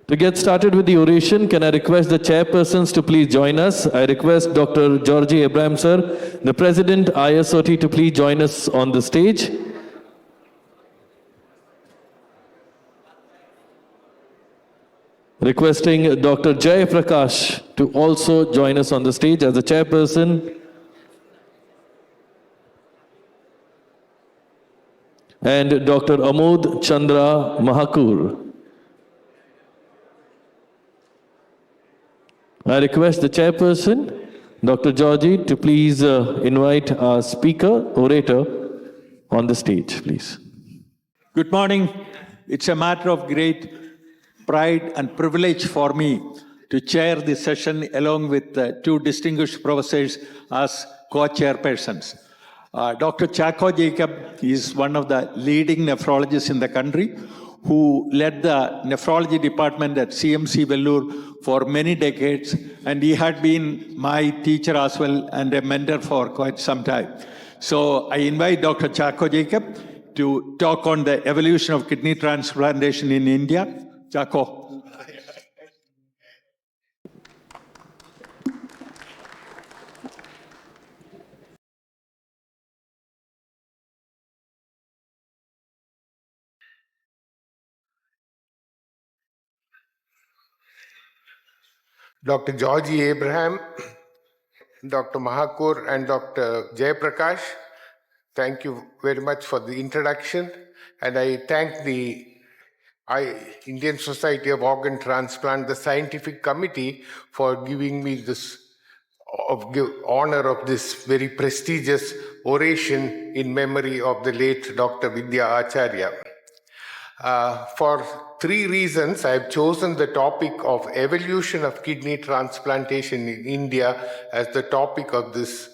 To get started with the oration, can I request the chairpersons to please join us? I request Dr. 𝐤𝐤𝐨 𝐊 sir, the President ISOT, to please join us on the stage. Requesting Dr. Jai Prakash to also join us on the stage as the chairperson. And Dr. Amod Chandra Mahakur. I request the chairperson, Dr. 𝐤𝐤𝐨, to please invite our orator on the stage, please. Good morning. It's a matter of great pride and privilege for me to chair this session along with two distinguished professors as co-chairpersons. Dr. 𝐂𝐻𝐿 is one of the leading nephrologists in the country who led the nephrology department at CMC Vellore for many decades, and he had been my teacher as well and a mentor for quite some time. So I invite Dr. 𝐂𝐻𝐿 to talk on the evolution of kidney transplantation in India. 𝐂𝐻𝐿. Dr. Georgie Abraham, Dr. Mahakur, and Dr. Jai Prakash, thank you very much for the introduction. And I thank the Indian Society of Organ Transplant, the scientific committee, for giving me this honor of this very prestigious oration in memory of the late Dr. Vidya Acharya. For three reasons, I've chosen the topic of evolution of kidney transplantation in India as the topic of this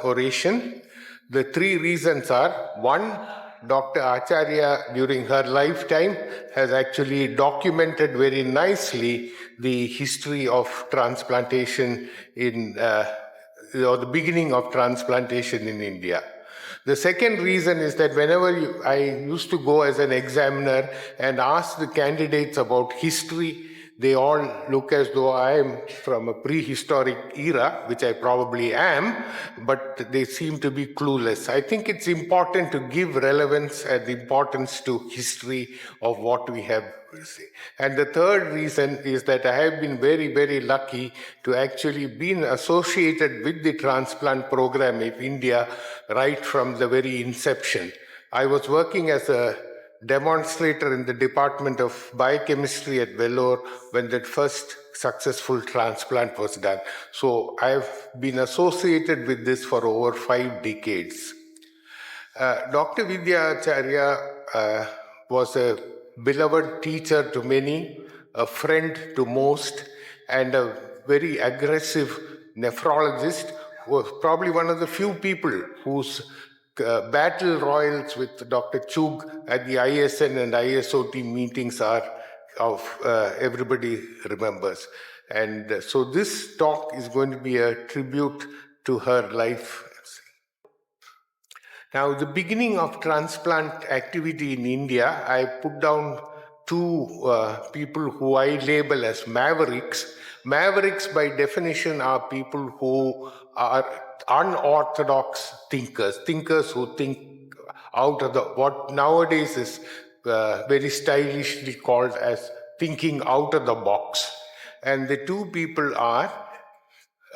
oration. The three reasons are: one, Dr. Acharya during her lifetime has actually documented very nicely the history of transplantation or the beginning of transplantation in India. The second reason is that whenever I used to go as an examiner and ask the candidates about history, they all look as though I am from a prehistoric era, which I probably am, but they seem to be clueless. I think it's important to give relevance and importance to history of what we have. And the third reason is that I have been very, very lucky to actually been associated with the transplant program of India right from the very inception. I was working as a demonstrator in the Department of Biochemistry at Vellore when that first successful transplant was done. So I've been associated with this for over 5 decades. Dr. Vidya Acharya was a beloved teacher to many, a friend to most, and a very aggressive nephrologist who was probably one of the few people whose battle royals with Dr. Chugh at the ISN and ISOT meetings are of everybody remembers. And so this talk is going to be a tribute to her life. Now, the beginning of transplant activity in India, I put down two people who I label as mavericks. Mavericks, by definition, are people who are unorthodox thinkers who think out of what nowadays is very stylishly called as thinking out of the box. And the two people are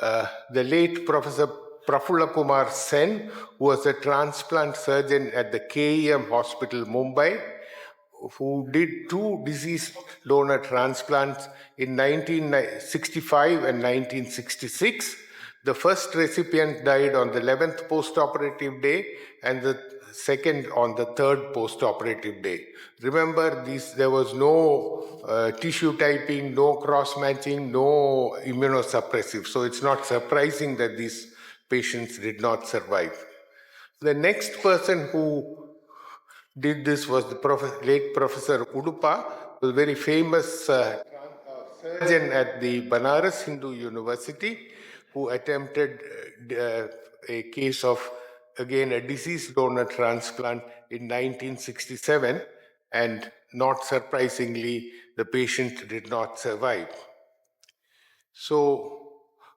the late Professor Prafulla Kumar Sen, who was a transplant surgeon at the KEM Hospital, Mumbai, who did 2 deceased donor transplants in 1965 and 1966. The first recipient died on the 11th post-operative day, and the second on the 3rd post-operative day. Remember, there was no tissue typing, no cross-matching, no immunosuppressive. So it's not surprising that these patients did not survive. The next person who did this was the late Professor Udupa, a very famous surgeon at the Banaras Hindu University, who attempted a case of, again, a deceased donor transplant in 1967. And not surprisingly, the patient did not survive. So,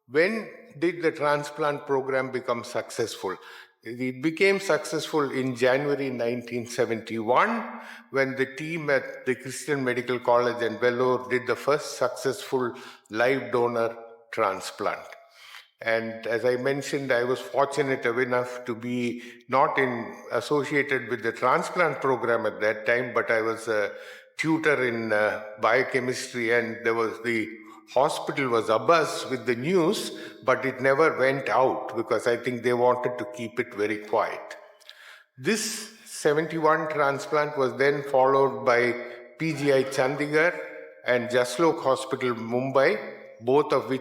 when did the transplant program become successful? It became successful in January 1971 when the team at the Christian Medical College in Vellore did the first successful live donor transplant. And as I mentioned, I was fortunate enough to be not associated with the transplant program at that time, but I was a tutor in biochemistry, and the hospital was abuzz with the news, but it never went out because I think they wanted to keep it very quiet. This 71 transplant was then followed by PGI Chandigarh and Jaslok Hospital, Mumbai, both of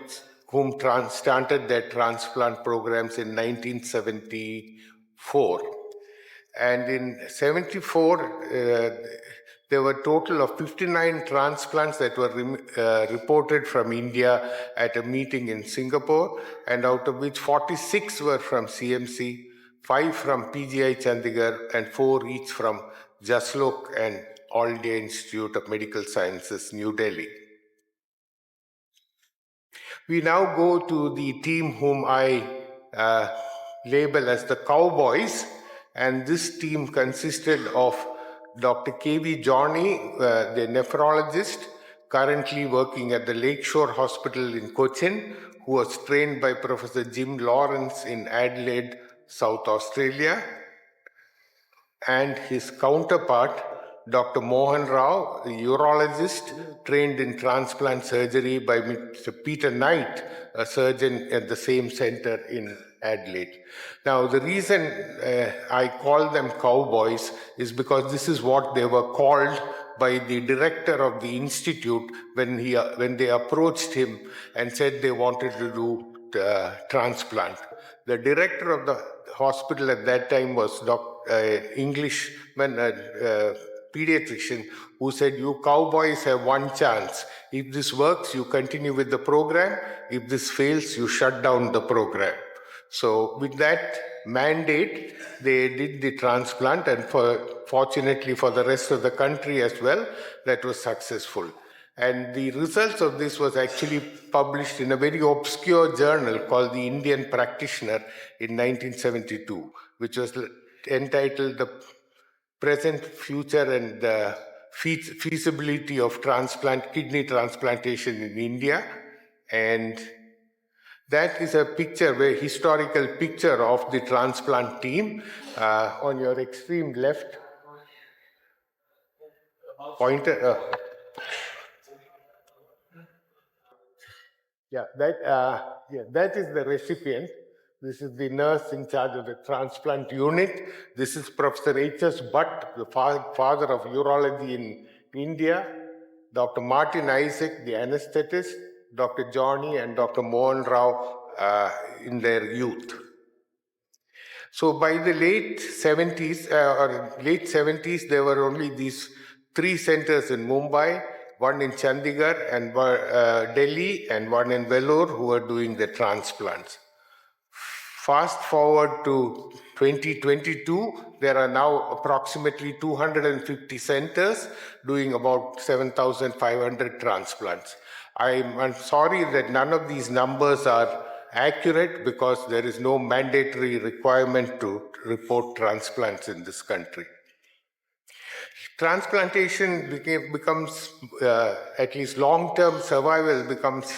whom started their transplant programs in 1974. And in 74, there were a total of 59 transplants that were reported from India at a meeting in Singapore, and out of which 46 were from CMC, 5 from PGI Chandigarh, and 4 each from Jaslok and All India Institute of Medical Sciences, New Delhi. We now go to the team whom I label as the Cowboys, and this team consisted of Dr. 𝐾𝐍𝐵 𝐤, the nephrologist, currently working at the Lakeshore Hospital in Cochin, who was trained by Professor Jim Lawrence in Adelaide, South Australia, and his counterpart, Dr. Mohan Rao, a urologist trained in transplant surgery by Mr. Peter Knight, a surgeon at the same center in Adelaide. Now, the reason I call them cowboys is because this is what they were called by the director of the institute when they approached him and said they wanted to do transplant. The director of the hospital at that time was Englishman, pediatrician, who said, "You cowboys have one chance. If this works, you continue with the program. If this fails, you shut down the program." So with that mandate, they did the transplant, and fortunately for the rest of the country as well, that was successful. And the results of this was actually published in a very obscure journal called the Indian Practitioner in 1972, which was entitled "The Present, Future and Feasibility of Kidney Transplantation in India." And that is a historical picture of the transplant team. On your extreme left, pointer. That is the recipient. This is the nurse in charge of the transplant unit. This is Professor H.S. Bhatt, the father of urology in India. Dr. Martin Isaac, the anesthetist. Dr. Johnny and Dr. Mohan Rao in their youth. So by the late 70s, there were only these 3 centers in Mumbai, one in Chandigarh and Delhi, and one in Vellore, who were doing the transplants. Fast forward to 2022, there are now approximately 250 centers doing about 7,500 transplants. I'm sorry that none of these numbers are accurate because there is no mandatory requirement to report transplants in this country. Transplantation becomes, at least long-term survival becomes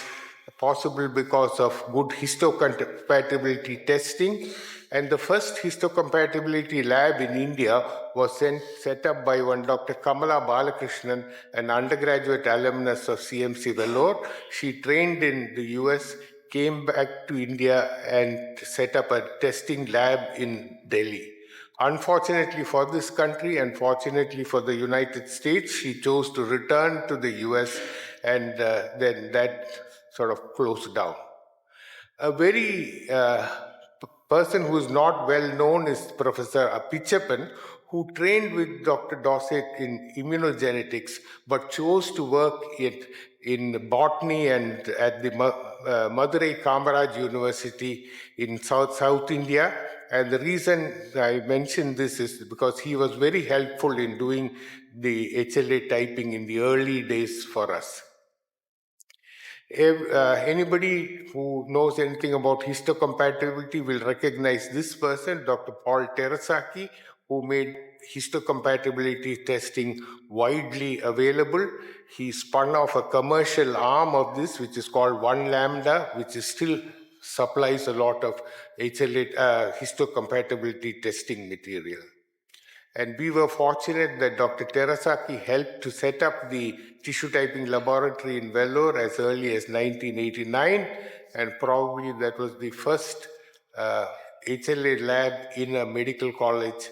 possible because of good histocompatibility testing. And the first histocompatibility lab in India was set up by one Dr. Kamala Balakrishnan, an undergraduate alumnus of CMC Vellore. She trained in the US, came back to India and set up a testing lab in Delhi. Unfortunately for this country and fortunately for the United States, she chose to return to the US, and then that sort of closed down. A very person who is not well known is Professor Apichatpan, who trained with Dr. Dosek in immunogenetics, but chose to work in botany and at the Madurai Kamaraj University in South India, And the reason I mention this is because he was very helpful in doing the HLA typing in the early days for us. Anybody who knows anything about histocompatibility will recognize this person, Dr. Paul Terasaki, who made histocompatibility testing widely available. He spun off a commercial arm of this, which is called 1-lambda, which is still supplies a lot of HLA histocompatibility testing material. And we were fortunate that Dr. Terasaki helped to set up the tissue typing laboratory in Vellore as early as 1989, and probably that was the first HLA lab in a medical college.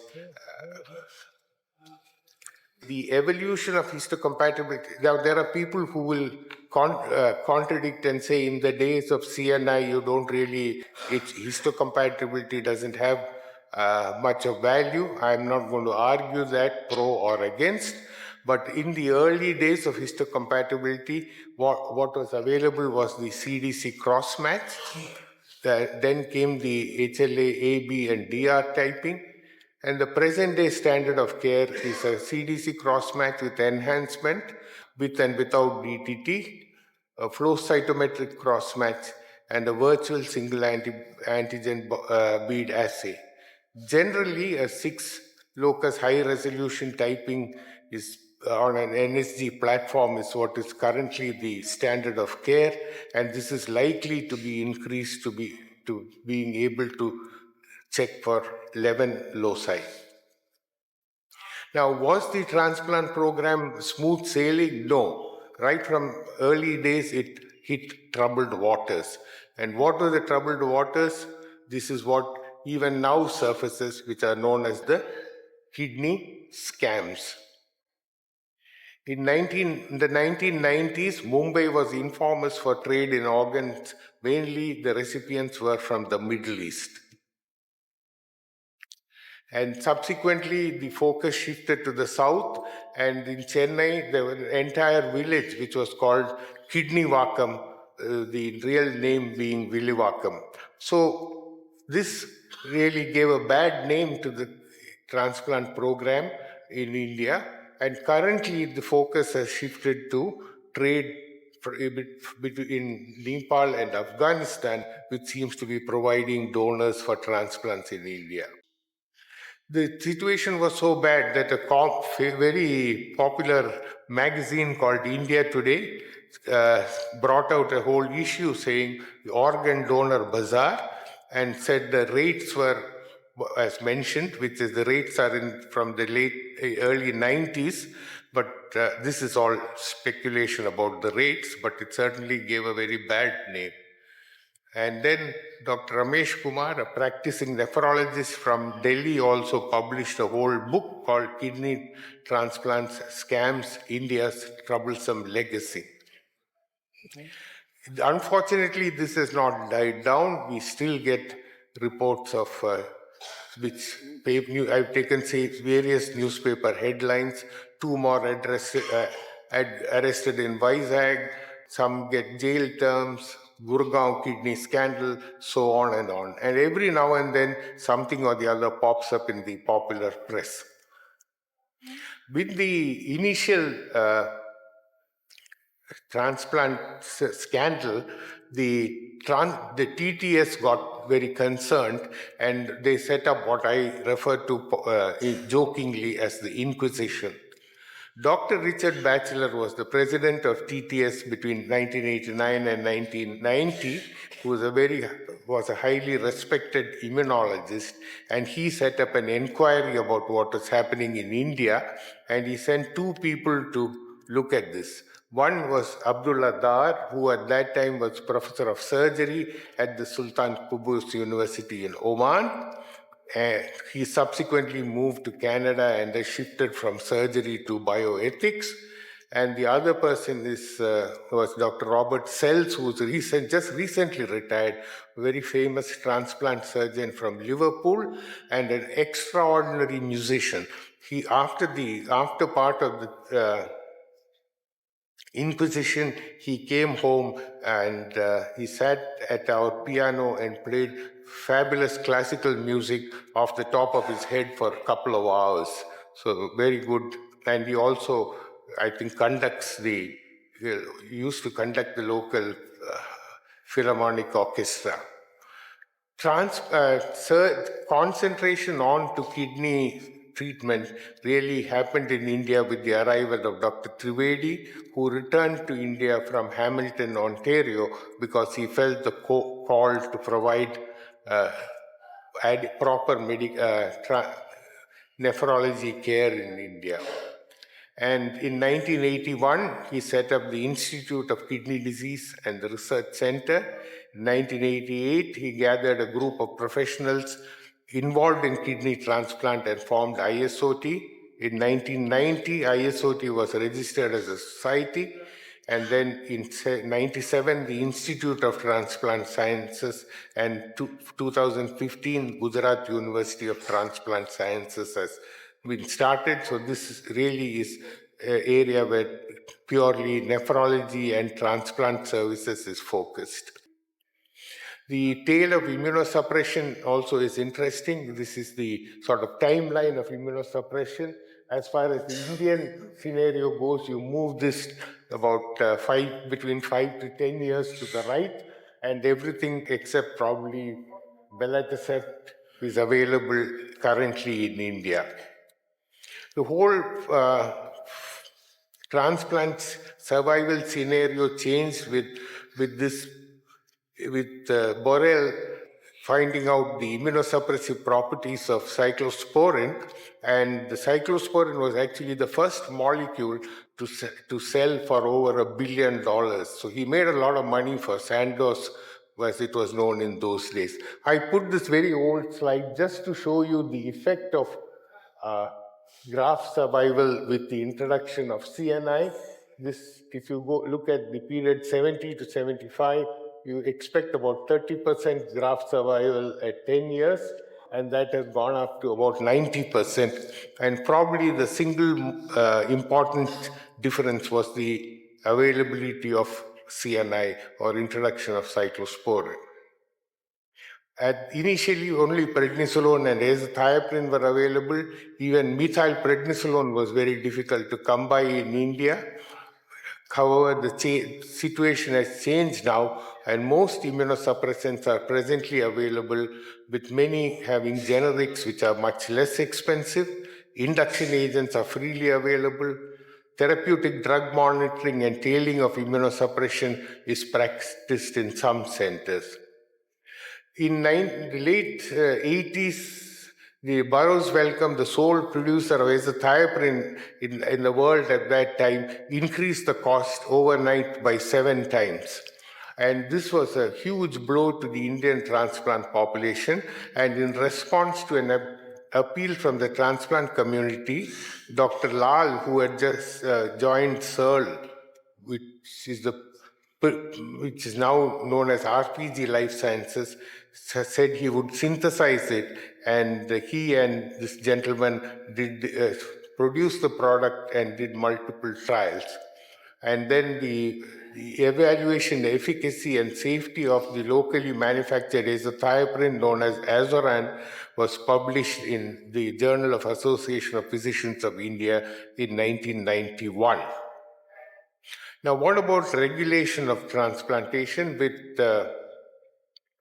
The evolution of histocompatibility. Now, there are people who will contradict and say in the days of CNI, you don't really, histocompatibility doesn't have much of value. I'm not going to argue that pro or against, but in the early days of histocompatibility, what was available was the CDC cross-match. Then came the HLA, AB, and DR typing. And the present day standard of care is a CDC cross-match with enhancement, with and without DTT, a flow cytometric cross-match, and a virtual single antigen bead assay. Generally, a 6-locus high-resolution typing is on an NSG platform is what is currently the standard of care, and this is likely to be increased to being able to check for 11 loci. Now, was the transplant program smooth sailing? No. Right from early days, it hit troubled waters. And what were the troubled waters? This is what even now surfaces, which are known as the kidney scams. In the 1990s, Mumbai was infamous for trade in organs. Mainly, the recipients were from the Middle East. And subsequently, the focus shifted to the south, and in Chennai, there was an entire village which was called Kidneyvakkam, the real name being Villivakkam. So this really gave a bad name to the transplant program in India, and currently the focus has shifted to trade between Nepal and Afghanistan, which seems to be providing donors for transplants in India. The situation was so bad that a very popular magazine called India Today brought out a whole issue saying the organ donor bazaar, and said the rates were, as mentioned, which is the rates are from the early 90s, but this is all speculation about the rates, but it certainly gave a very bad name. And then Dr. Ramesh Kumar, a practicing nephrologist from Delhi, also published a whole book called Kidney Transplants Scams, India's Troublesome Legacy. Unfortunately, this has not died down. We still get reports of which I've taken various newspaper headlines. 2 more arrested in Vizag. Some get jail terms. Gurgaon kidney scandal, so on and on. And every now and then, something or the other pops up in the popular press. With the initial transplant scandal, the TTS got very concerned, and they set up what I refer to jokingly as the Inquisition. Dr. Richard Batchelor was the president of TTS between 1989 and 1990, who was a highly respected immunologist, and he set up an inquiry about what was happening in India, and he sent 2 people to look at this. One was Abdullah Dar, who at that time was professor of surgery at the Sultan Qaboos University in Oman. He subsequently moved to Canada and has shifted from surgery to bioethics. And the other person was Dr. Robert Sells, who was just recently retired, a very famous transplant surgeon from Liverpool and an extraordinary musician. He, after part of the Inquisition, he came home and he sat at our piano and played fabulous classical music off the top of his head for a couple of hours. So very good. And he also, I think, used to conduct the local philharmonic orchestra. Concentration on to kidney treatment really happened in India with the arrival of Dr. Trivedi, who returned to India from Hamilton, Ontario, because he felt the call to provide proper nephrology care in India. And in 1981, he set up the Institute of Kidney Disease and the Research Center. In 1988, he gathered a group of professionals involved in kidney transplant and formed ISOT. In 1990, ISOT was registered as a society. And then in 1997, the Institute of Transplant Sciences, and 2015, Gujarat University of Transplant Sciences has been started. So this really is an area where purely nephrology and transplant services is focused. The tale of immunosuppression also is interesting. This is the sort of timeline of immunosuppression. As far as the Indian scenario goes, you move this about between 5 to 10 years to the right, and everything except probably belatacept is available currently in India. The whole transplant survival scenario changed with Borel finding out the immunosuppressive properties of cyclosporin, and the cyclosporin was actually the first molecule to sell for over $1 billion. So he made a lot of money for Sandoz, as it was known in those days. I put this very old slide just to show you the effect of graft survival with the introduction of CNI. This, if you go look at the period 70 to 75, you expect about 30% graft survival at 10 years, and that has gone up to about 90%. And probably the single important difference was the availability of CNI, or introduction of cyclosporin. Initially, only prednisolone and azathioprine were available. Even methylprednisolone was very difficult to come by in India. However, the situation has changed now, and most immunosuppressants are presently available, with many having generics which are much less expensive. Induction agents are freely available. Therapeutic drug monitoring and tailing of immunosuppression is practiced in some centers. In the late 80s, the Burroughs Wellcome, the sole producer of azathioprine in the world at that time, increased the cost overnight by 7 times. And this was a huge blow to the Indian transplant population. And in response to an appeal from the transplant community, Dr. Lal, who had just joined CERL, which is now known as RPG Life Sciences, said he would synthesize it, and he and this gentleman did produce the product and did multiple trials. And then the evaluation, the efficacy and safety of the locally manufactured azathioprine, known as Azoran, was published in the Journal of Association of Physicians of India in 1991. Now, what about regulation of transplantation?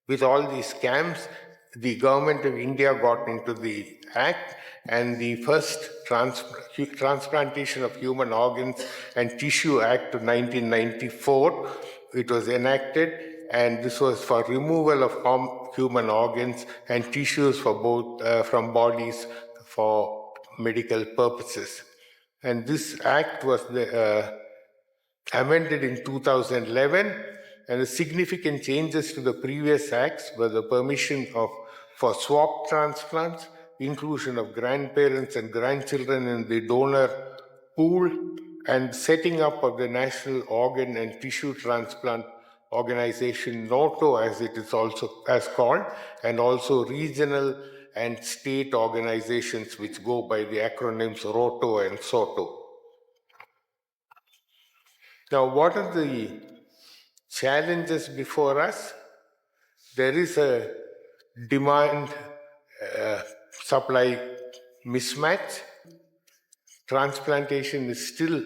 With all these scams, the government of India got into the act, and the first Transplantation of Human Organs and Tissue Act of 1994, it was enacted, and this was for removal of human organs and tissues for from bodies for medical purposes. And this act was amended in 2011, and the significant changes to the previous acts were the permission for swap transplants, inclusion of grandparents and grandchildren in the donor pool, and setting up of the National Organ and Tissue Transplant Organization, NOTO as it is also called, and also regional and state organizations which go by the acronyms ROTO and SOTO. Now, what are the challenges before us? There is a demand supply mismatch. Transplantation is still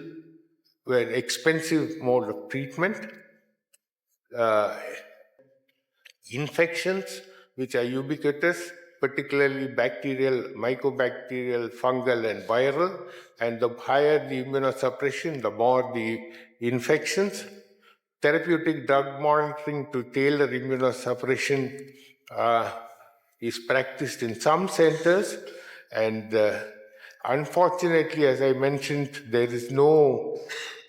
an expensive mode of treatment. Infections, which are ubiquitous, particularly bacterial, mycobacterial, fungal, and viral. And the higher the immunosuppression, the more the infections. Therapeutic drug monitoring to tailor immunosuppression is practiced in some centers, and unfortunately, as I mentioned, there is no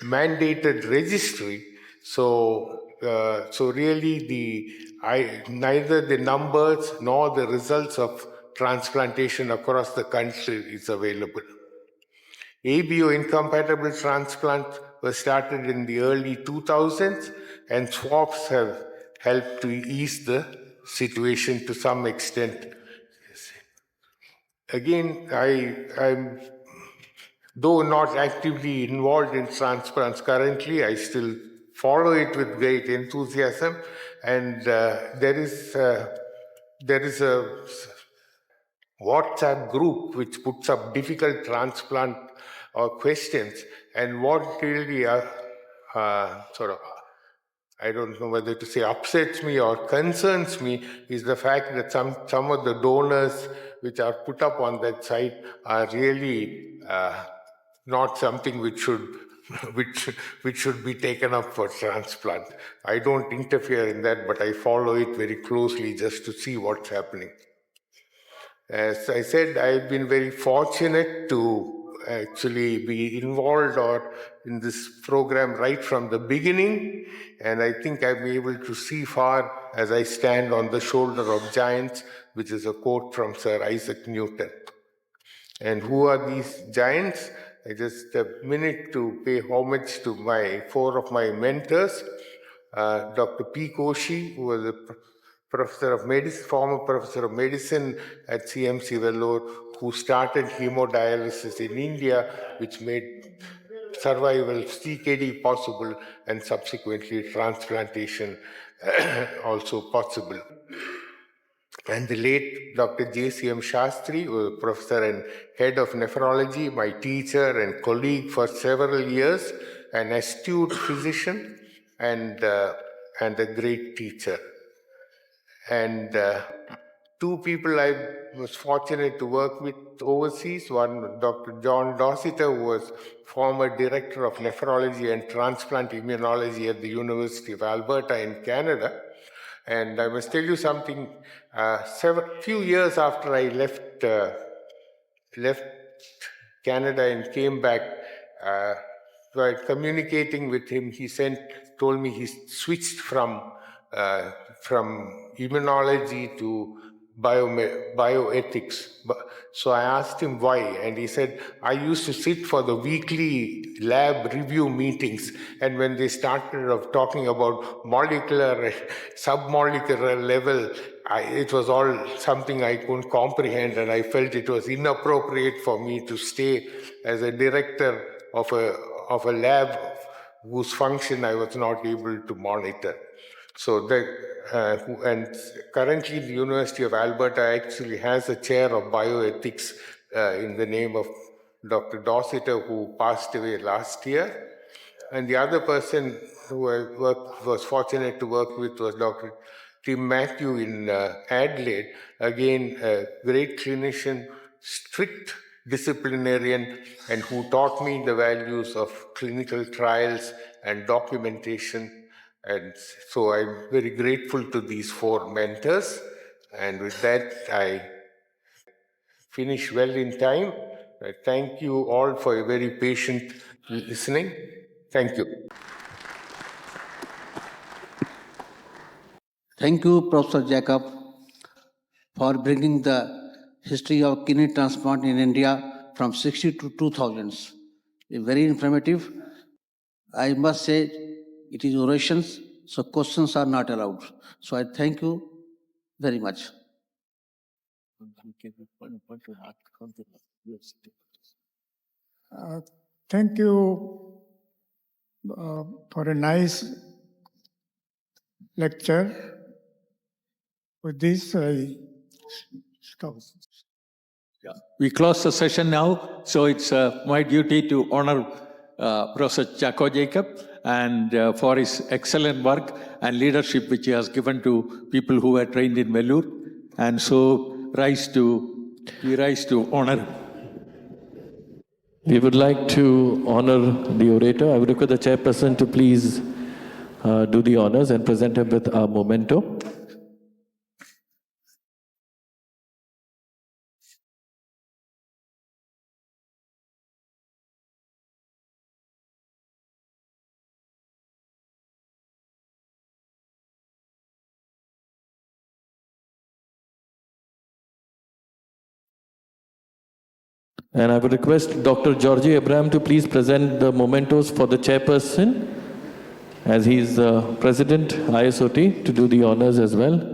mandated registry. So really, neither the numbers nor the results of transplantation across the country is available. ABO incompatible transplant was started in the early 2000s, and swaps have helped to ease the situation to some extent. Again, I'm though not actively involved in transplants currently, I still follow it with great enthusiasm, and there is a WhatsApp group which puts up difficult transplant questions, and what really I don't know whether to say upsets me or concerns me is the fact that some of the donors which are put up on that site are really not something which should which should be taken up for transplant. I don't interfere in that, but I follow it very closely just to see what's happening. As I said, I've been very fortunate to actually be involved or in this program right from the beginning, and I think I'm able to see far as I stand on the shoulder of giants, which is a quote from Sir Isaac Newton. And who are these giants? I just a minute to pay homage to four of my mentors. Dr. P. Koshi, who was a professor of medicine, former professor of medicine at CMC Vellore, who started hemodialysis in India, which made survival of CKD possible and subsequently transplantation also possible. And the late Dr. J.C.M. Shastri, who was a professor and head of nephrology, my teacher and colleague for several years, an astute physician and a great teacher. And two people I was fortunate to work with overseas. One, Dr. John Dossiter, who was former director of nephrology and transplant immunology at the University of Alberta in Canada. And I must tell you something, few years after I left Canada and came back, while communicating with him, he told me he switched from immunology to bioethics. So I asked him why, and he said, I used to sit for the weekly lab review meetings, and when they started talking about molecular, submolecular level, it was all something I couldn't comprehend, and I felt it was inappropriate for me to stay as a director of a lab whose function I was not able to monitor. So and currently the University of Alberta actually has a chair of bioethics in the name of Dr. Dossiter, who passed away last year. And the other person who I was fortunate to work with was Dr. Tim Matthew in Adelaide, again a great clinician, strict disciplinarian, and who taught me the values of clinical trials and documentation. And so I'm very grateful to these four mentors. And with that, I finish well in time. I thank you all for your very patient listening. Thank you. Thank you, Professor Jacob, for bringing the history of kidney transplant in India from 60 to 2000s. Very informative. I must say it is orations, so questions are not allowed. So I thank you very much. Thank you for a nice lecture. With this, I spouse. Yeah. We close the session now, so it's my duty to honor Professor 𝐏𝐀𝐍𝐄𝐒 and for his excellent work and leadership which he has given to people who were trained in Vellore, and so we rise to honor him. We would like to honor the orator. I would request the chairperson to please do the honors and present him with a memento. And I would request Dr. 𝐤𝐤𝐨 𝐊 to please present the mementos for the chairperson, as he is the president ISOT, to do the honors as well.